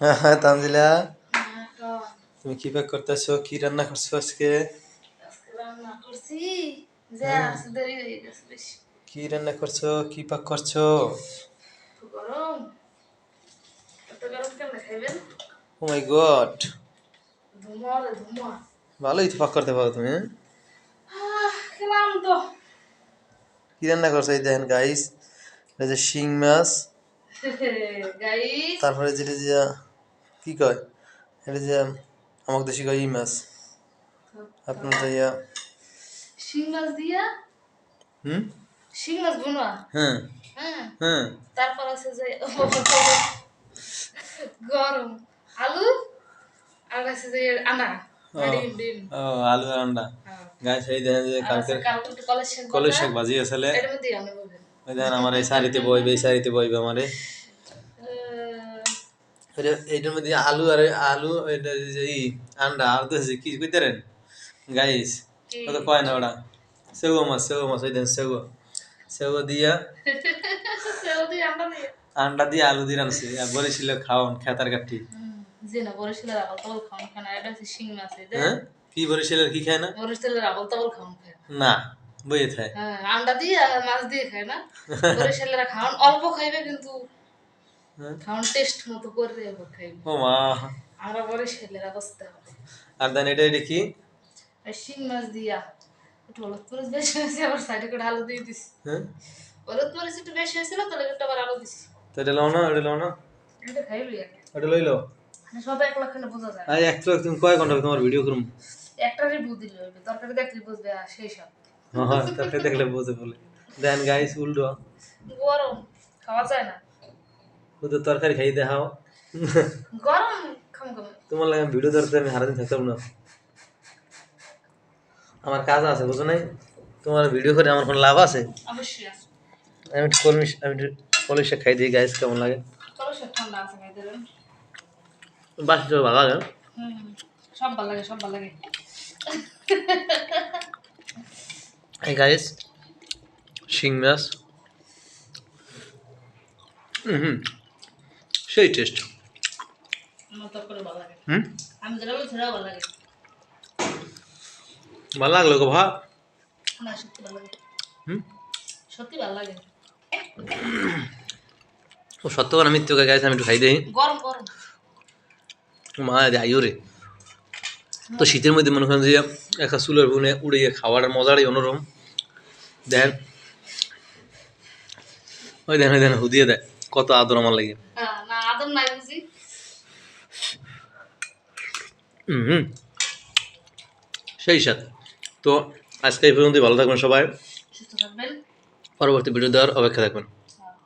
হ্যাঁ হ্যাঁ তানজিলা, হ্যাঁ, কও। তুমি কি প্যাক করতেছো? কি রান্না করছো আজকে? আজকে রান্না করছি যে হ্যাঁ, আজকে দেরি হয়ে গেছে বেশি। কি রান্না করছো? কি প্যাক করছো? তো গরম, এত গরম কেমনে খাইবেন? ও মাই গড, ধুমা রে ধুমা। ভালোই তো প্যাক করতে পারো তুমি, হ্যাঁ? খেলাম তো। কি রান্না করছো? এই দেখেন গাইস, এটা যে শিং মাছ, গাইস, তারপরে যেটা যে কি কয়, এটা যে আমাকে দেশি কয় ই মাছ, আপনার যাইয়া শিং মাছ দিয়া হুম, শিং মাছ বোনা। হ্যাঁ হ্যাঁ, হ্যাঁ, তারপর আছে যে গরম আলু আর আছে যে আনা ও ডিম ডিম। ও আলু আর আন্ডা। হ্যাঁ, গাইস এই দেখেন যে আর আছে কালকে কালকে একটু কলেজ শাক কলই ভাজা। শাক ভাজি আসলে। এটার মধ্যে আমি বলবেন ওই দেখেন আমার এই শাড়িতে বইবে, এই শাড়িতে বইবে আমারে। এইটার মধ্যে আলু আর আলু, এটা যে ই আন্ডা আর তো কি কইতারেন গাইস, কি ও তো কয় না ওটা, সেও মাছ, সেও মাছ, ওই দেন সেও, সেও দিয়া সেও দিয়ে আমরা দিয়ে আন্ডা দিয়ে আলু দিয়ে রানছে আর বলেছিল খাওন খেতার কাঠি। যে না বরিশালের আবল তাবল খাওয়ান খায় না, এটা হচ্ছে শিং মাছ এটা। হ্যাঁ, কি বলেছিল কি খায় না? বরিশালের আবল তাবল খাওয়ান খায় না। না, বইয়ে খায়। হ্যাঁ, আন্ডা দিয়ে আর মাছ দিয়ে খায় না। বরিশালেরা খাওয়ান অল্প খাইবে কিন্তু হ্যাঁ? খাওয়ান টেস্ট মতো করে এবার খাইবে। ও মা, আমরা বরিশালেরা বসতে হবে। আর দেন এটা এটা কি? আর শিং মাছ দিয়া একটু হলুদ মরিচ বেশি হয়েছে, আবার সাইডে করে আলু দিয়ে দিছি। হ্যাঁ, হলুদ মরিচ একটু বেশি হয়েছিল তাহলে একটু আবার আলু দিছি। তো এটা লও না, ওটা লও না, এটা খাইবি আগে, ওটা লইলো। সব এক লাখ বোঝা যায় আর না। একটু তুমি কয় ঘন্টা তোমার ভিডিও করুম? একটা রিভিউ দিলে হইবে, তরকারি দেখলে বুঝবে আর সেই সব। হ্যাঁ, তারপরে দেখলে বুঝে বলে। দেন গাইস উল্টো, গরম খাওয়া যায় না, ওদের তরকারি খাই দেখাও। গরম খাম খাম। তোমার লাগে ভিডিও ধরতে আমি সারাদিন থাকতাম না, আমার কাজ আছে বুঝো নাই? তোমার ভিডিও করে আমার কোনো লাভ আছে? অবশ্যই আছে। আমি একটু কলমি শাক খাই দিই গাইস, কেমন লাগে? চলো সে ঠান্ডা আছে খাই দেবেন। বাসি তো ভালো লাগে। হুম, সব ভালো লাগে, সব ভালো লাগে। এই গাইস, শিং মাছ, হুম, সেই টেস্ট। আমার তো করে ভালো লাগে। হুম, আমি যেটা বলি সেটাও ভালো লাগে। ভালো লাগলো গো ভা। না সত্যি ভালো লাগে, হুম, সত্যি ভালো লাগে। ও সত্য না মিথ্যে গাইস, আমি একটু খাই দিই। গরম গরম। মা আইও রে, তো শীতের মধ্যে মনে করেন যে একটা চুলের বুনে উড়ে গিয়ে খাওয়ার মজাটাই অন্যরকম। দেখেন ওই দেখেন, ওই দেখেন হুদিয়ে দেয়, কত আদর আমার লাগে। না আদম নাই বুঝি। হুম, সেই সাথে। তো আজকে এই পর্যন্তই, ভালো থাকবেন সবাই, সুস্থ থাকবেন। পরবর্তী ভিডিও দেওয়ার অপেক্ষা থাকবেন।